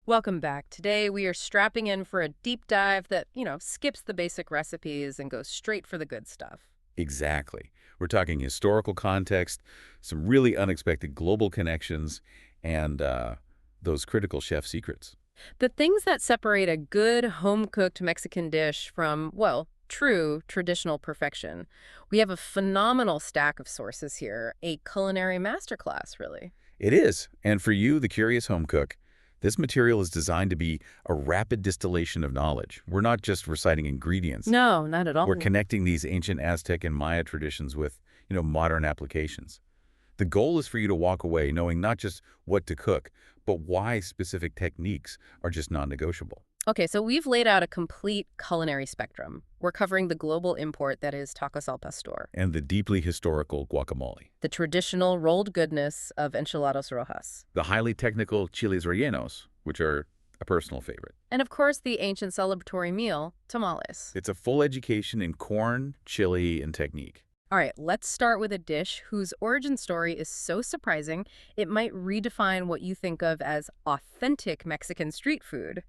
Welcome back. Today we are strapping in for a deep dive that, skips the basic recipes and goes straight for the good stuff. Exactly. We're talking historical context, some really unexpected global connections, and those critical chef secrets. The things that separate a good home-cooked Mexican dish from, well, true traditional perfection. We have a phenomenal stack of sources here, a culinary masterclass, really. It is. And for you, the curious home cook, this material is designed to be a rapid distillation of knowledge. We're not just reciting ingredients. No, not at We're all. connecting these ancient Aztec and Maya traditions with, modern applications. The goal is for you to walk away knowing not just what to cook, but why specific techniques are just non-negotiable. Okay, so we've laid out a complete culinary spectrum. We're covering the global import that is tacos al pastor, And the deeply historical guacamole. the traditional rolled goodness of enchiladas rojas, The highly technical chiles rellenos, which are a personal favorite. and of course the ancient celebratory meal, tamales. It's a full education in corn, chili, and technique. All right, let's start with a dish whose origin story is so surprising it might redefine what you think of as authentic Mexican street food.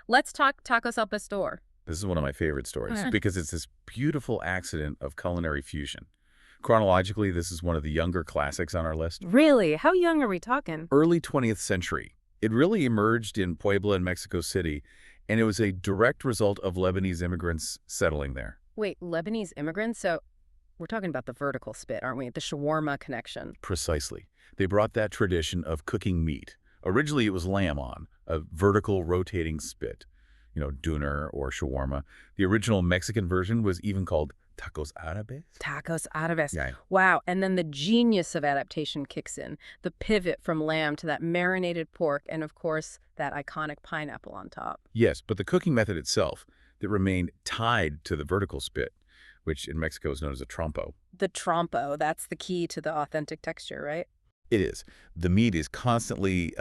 Let's talk tacos al pastor. This is one of my favorite stories Okay. because it's this beautiful accident of culinary fusion. Chronologically, this is one of the younger classics on our list. Really? How young are we talking? Early 20th century. It really emerged in Puebla and Mexico City, and it was a direct result of Lebanese immigrants settling there. Wait, Lebanese immigrants? So we're talking about the vertical spit, aren't we? The shawarma connection. Precisely. They brought that tradition of cooking meat. Originally, it was lamb on a vertical rotating spit, doner or shawarma. The original Mexican version was even called tacos árabes. Tacos árabes. Yeah. Wow. And then the genius of adaptation kicks in. The pivot from lamb to that marinated pork and, of course, that iconic pineapple on top. Yes, but the cooking method itself that remained tied to the vertical spit, which in Mexico is known as a trompo. The trompo, that's the key to the authentic texture, right? It is. The meat is constantly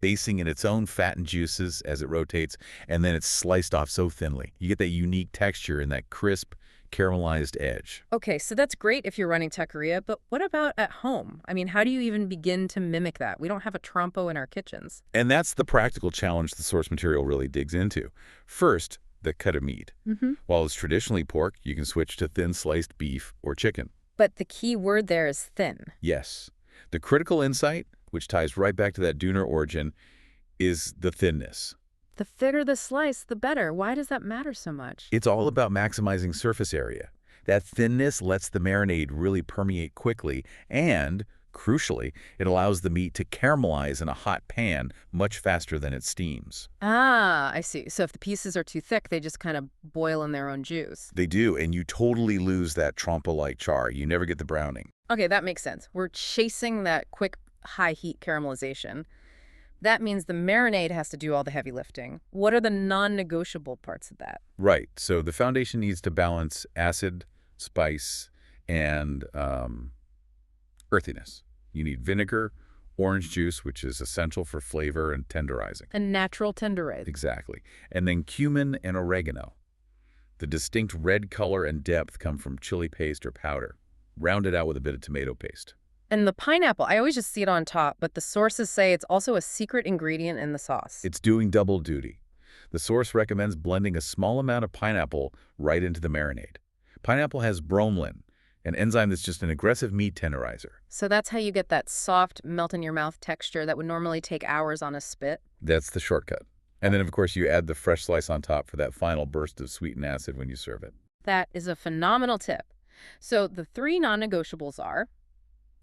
basing in its own fat and juices as it rotates, and then it's sliced off so thinly. You get that unique texture and that crisp, caramelized edge. Okay, so that's great if you're running taqueria, but what about at home? I mean, how do you even begin to mimic that? We don't have a trompo in our kitchens. And that's the practical challenge the source material really digs into. First, the cut of meat. While it's traditionally pork, you can switch to thin-sliced beef or chicken. But the key word there is thin. Yes. The critical insight, which ties right back to that doner origin, is the thinness. The thicker the slice, the better. Why does that matter so much? It's all about maximizing surface area. That thinness lets the marinade really permeate quickly, and, crucially, it allows the meat to caramelize in a hot pan much faster than it steams. Ah, I see. So if the pieces are too thick, they just kind of boil in their own juice. They do, and you totally lose that trompo-like char. You never get the browning. Okay, that makes sense. We're chasing that quick, high-heat caramelization. That means the marinade has to do all the heavy lifting. What are the non-negotiable parts of that? Right, so the foundation needs to balance acid, spice, and earthiness. You need vinegar, orange juice, which is essential for flavor and tenderizing. A natural tenderize. Exactly. And then cumin and oregano. The distinct red color and depth come from chili paste or powder, rounded out with a bit of tomato paste. And the pineapple, I always just see it on top, but the sources say it's also a secret ingredient in the sauce. It's doing double duty. The source recommends blending a small amount of pineapple right into the marinade. Pineapple has bromelain, an enzyme that's just an aggressive meat tenderizer. So that's how you get that soft, melt-in-your-mouth texture that would normally take hours on a spit? That's the shortcut. And then, of course, you add the fresh slice on top for that final burst of sweet and acid when you serve it. That is a phenomenal tip. So the three non-negotiables are: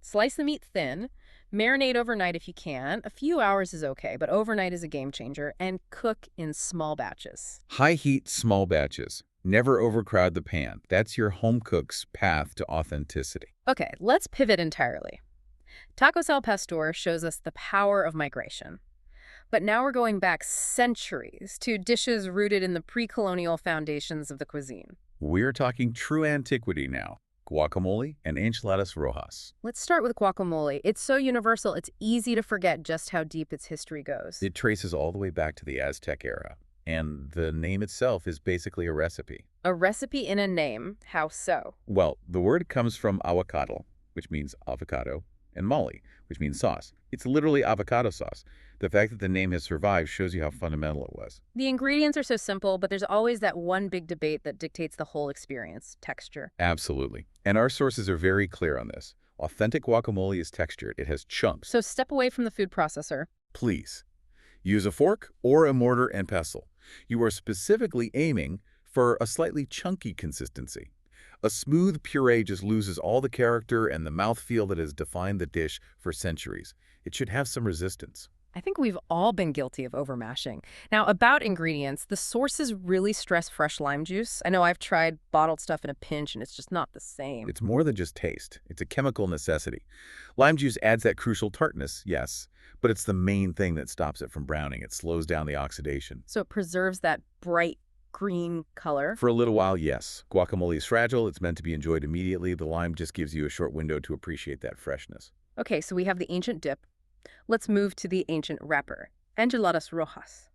slice the meat thin, marinate overnight if you can. A few hours is okay, but overnight is a game changer, and cook in small batches. High heat, small batches. Never overcrowd the pan. That's your home cook's path to authenticity. Okay, let's pivot entirely. Tacos al pastor shows us the power of migration. But now we're going back centuries to dishes rooted in the pre-colonial foundations of the cuisine. We're talking true antiquity now. Guacamole and enchiladas rojas. Let's start with guacamole. It's so universal, it's easy to forget just how deep its history goes. It traces all the way back to the Aztec era. And the name itself is basically a recipe. A recipe in a name. How so? Well, the word comes from aguacatl, which means avocado, and mole, which means sauce. It's literally avocado sauce. The fact that the name has survived shows you how fundamental it was. The ingredients are so simple, but there's always that one big debate that dictates the whole experience: texture. Absolutely. And our sources are very clear on this. Authentic guacamole is textured. It has chunks. So step away from the food processor. Please, use a fork or a mortar and pestle. You are specifically aiming for a slightly chunky consistency. A smooth puree just loses all the character and the mouthfeel that has defined the dish for centuries. It should have some resistance. I think we've all been guilty of overmashing. Now, about ingredients, the sources really stress fresh lime juice. I know I've tried bottled stuff in a pinch, and it's just not the same. It's more than just taste. It's a chemical necessity. Lime juice adds that crucial tartness, yes, but it's the main thing that stops it from browning. It slows down the oxidation. So it preserves that bright green color. For a little while, yes. Guacamole is fragile. It's meant to be enjoyed immediately. The lime just gives you a short window to appreciate that freshness. Okay, so we have the ancient dip. Let's move to the ancient wrapper, enchiladas rojas.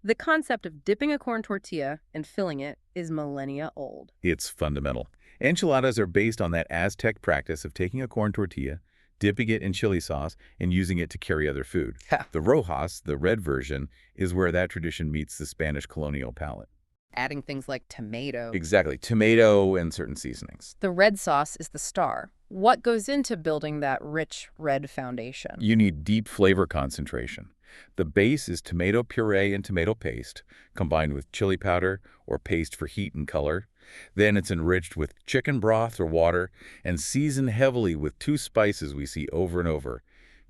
The concept of dipping a corn tortilla and filling it is millennia old. It's fundamental. Enchiladas are based on that Aztec practice of taking a corn tortilla, dipping it in chili sauce, and using it to carry other food. Ha. The rojas, the red version, is where that tradition meets the Spanish colonial palate. Adding things like tomato. Exactly. Tomato and certain seasonings. The red sauce is the star. What goes into building that rich red foundation? You need deep flavor concentration. The base is tomato puree and tomato paste, combined with chili powder or paste for heat and color. Then it's enriched with chicken broth or water and seasoned heavily with two spices we see over and over,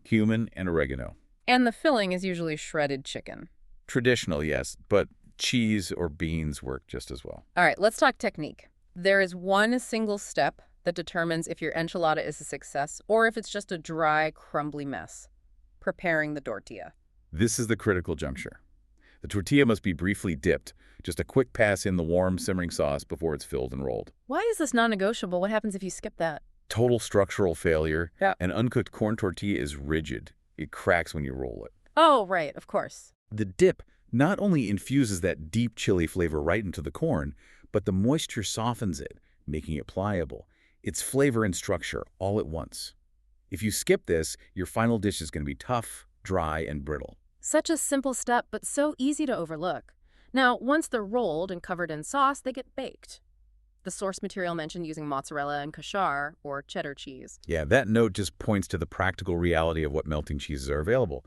cumin and oregano. And the filling is usually shredded chicken. Traditional, yes, but cheese or beans work just as well. All right, let's talk technique. There is one single step that determines if your enchilada is a success or if it's just a dry, crumbly mess: preparing the tortilla. This is the critical juncture. The tortilla must be briefly dipped, just a quick pass in the warm, simmering sauce before it's filled and rolled. Why is this non-negotiable? What happens if you skip that? Total structural failure. Yeah. An uncooked corn tortilla is rigid. It cracks when you roll it. Oh, right, of course. The dip not only infuses that deep chili flavor right into the corn, but the moisture softens it, making it pliable. It's flavor and structure all at once. If you skip this, your final dish is going to be tough, dry, and brittle. Such a simple step, but so easy to overlook. Now, once they're rolled and covered in sauce, they get baked. The source material mentioned using mozzarella and kashar, or cheddar cheese. Yeah, that note just points to the practical reality of what melting cheeses are available.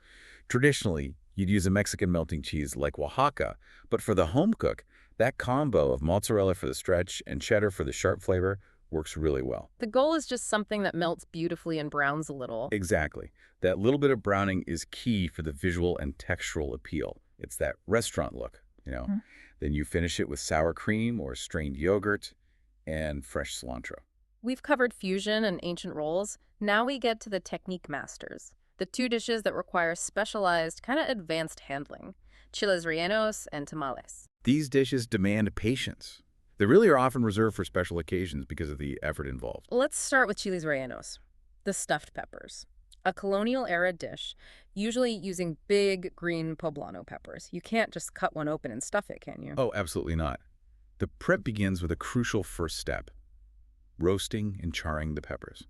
Traditionally, you'd use a Mexican melting cheese like Oaxaca, but for the home cook, that combo of mozzarella for the stretch and cheddar for the sharp flavor works really well. The goal is just something that melts beautifully and browns a little. Exactly. That little bit of browning is key for the visual and textural appeal. It's that restaurant look, you know. Mhm. Then you finish it with sour cream or strained yogurt and fresh cilantro. We've covered fusion and ancient rolls. Now we get to the technique masters, the two dishes that require specialized, kind of advanced handling: chiles rellenos and tamales. These dishes demand patience. They really are often reserved for special occasions because of the effort involved. Let's start with chiles rellenos, the stuffed peppers. A colonial-era dish, usually using big green poblano peppers. You can't just cut one open and stuff it, can you? Oh, absolutely not. The prep begins with a crucial first step: roasting and charring the peppers.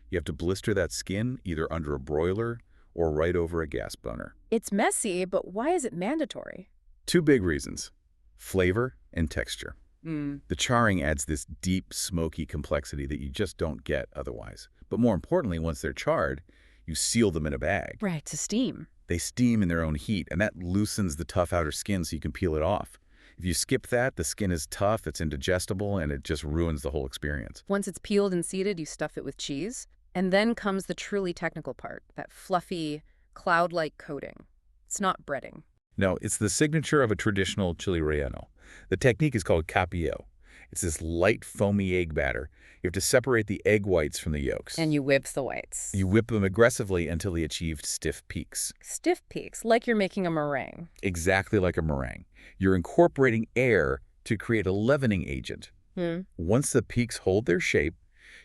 You have to blister that skin either under a broiler or right over a gas burner. It's messy, but why is it mandatory? Two big reasons: flavor and texture. Mm. The charring adds this deep, smoky complexity that you just don't get otherwise. But more importantly, once they're charred, you seal them in a bag. Right, to steam. They steam in their own heat, and that loosens the tough outer skin so you can peel it off. If you skip that, the skin is tough, it's indigestible, and it just ruins the whole experience. Once it's peeled and seeded, you stuff it with cheese. And then comes the truly technical part, that fluffy, cloud-like coating. It's not breading. No, it's the signature of a traditional chili relleno. The technique is called capillo. It's this light, foamy egg batter. You have to separate the egg whites from the yolks. And you whip the whites. You whip them aggressively until they achieve stiff peaks. Stiff peaks, like you're making a meringue. Exactly like a meringue. You're incorporating air to create a leavening agent. Once the peaks hold their shape,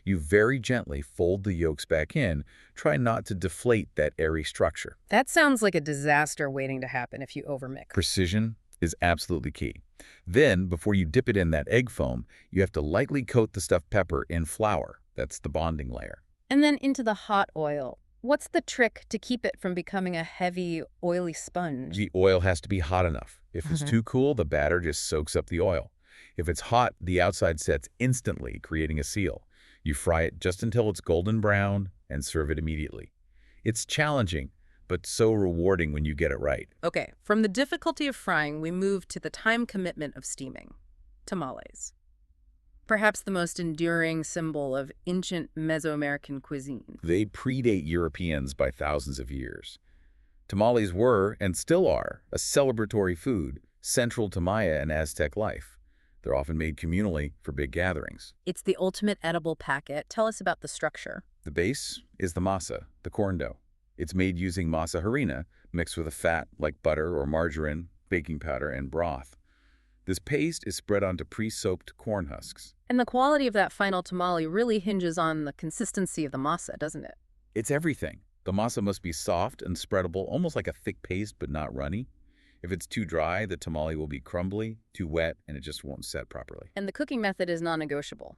you very gently fold the yolks back in. Try not to deflate that airy structure. That sounds like a disaster waiting to happen if you overmix. Precision is absolutely key. Then, before you dip it in that egg foam, you have to lightly coat the stuffed pepper in flour. That's the bonding layer. And then into the hot oil. What's the trick to keep it from becoming a heavy, oily sponge? The oil has to be hot enough. If it's Mhm. too cool, the batter just soaks up the oil. If it's hot, the outside sets instantly, creating a seal. You fry it just until it's golden brown and serve it immediately. It's challenging, but so rewarding when you get it right. Okay, from the difficulty of frying, we move to the time commitment of steaming. Tamales. Perhaps the most enduring symbol of ancient Mesoamerican cuisine. They predate Europeans by thousands of years. Tamales were, and still are, a celebratory food central to Maya and Aztec life. They're often made communally for big gatherings. It's the ultimate edible packet. Tell us about the structure. The base is the masa, the corn dough. It's made using masa harina mixed with a fat like butter or margarine, baking powder, and broth. This paste is spread onto pre-soaked corn husks. And the quality of that final tamale really hinges on the consistency of the masa, doesn't it? It's everything. The masa must be soft and spreadable, almost like a thick paste but not runny. If it's too dry, the tamale will be crumbly, too wet, and it just won't set properly. And the cooking method is non-negotiable.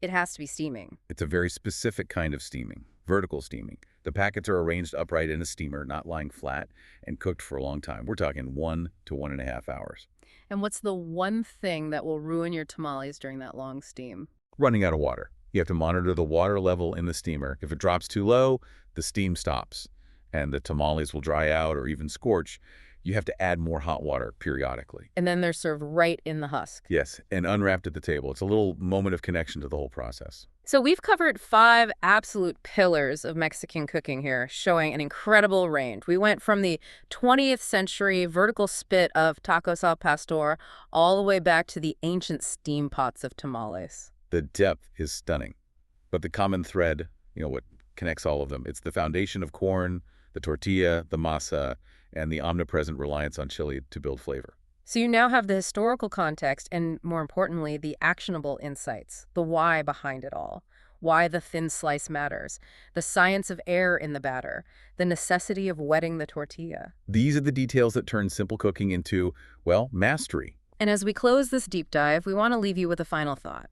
It has to be steaming. It's a very specific kind of steaming, vertical steaming. The packets are arranged upright in a steamer, not lying flat, and cooked for a long time. We're talking 1 to 1.5 hours. And what's the one thing that will ruin your tamales during that long steam? Running out of water. You have to monitor the water level in the steamer. If it drops too low, the steam stops, and the tamales will dry out or even scorch. You have to add more hot water periodically. And then they're served right in the husk. Yes, and unwrapped at the table. It's a little moment of connection to the whole process. So we've covered 5 absolute pillars of Mexican cooking here, showing an incredible range. We went from the 20th century vertical spit of tacos al pastor all the way back to the ancient steam pots of tamales. The depth is stunning. But the common thread, what connects all of them, it's the foundation of corn, the tortilla, the masa, and the omnipresent reliance on chili to build flavor. So you now have the historical context and, more importantly, the actionable insights, the why behind it all, why the thin slice matters, the science of air in the batter, the necessity of wetting the tortilla. These are the details that turn simple cooking into, well, mastery. And as we close this deep dive, we want to leave you with a final thought.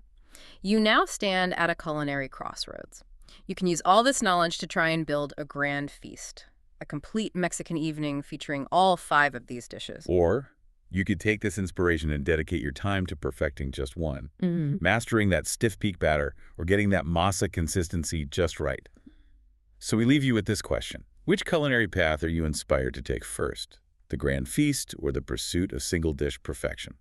You now stand at a culinary crossroads. You can use all this knowledge to try and build a grand feast, a complete Mexican evening featuring all 5 of these dishes. Or you could take this inspiration and dedicate your time to perfecting just one, mastering that stiff peak batter or getting that masa consistency just right. So we leave you with this question. Which culinary path are you inspired to take first? The grand feast or the pursuit of single dish perfection?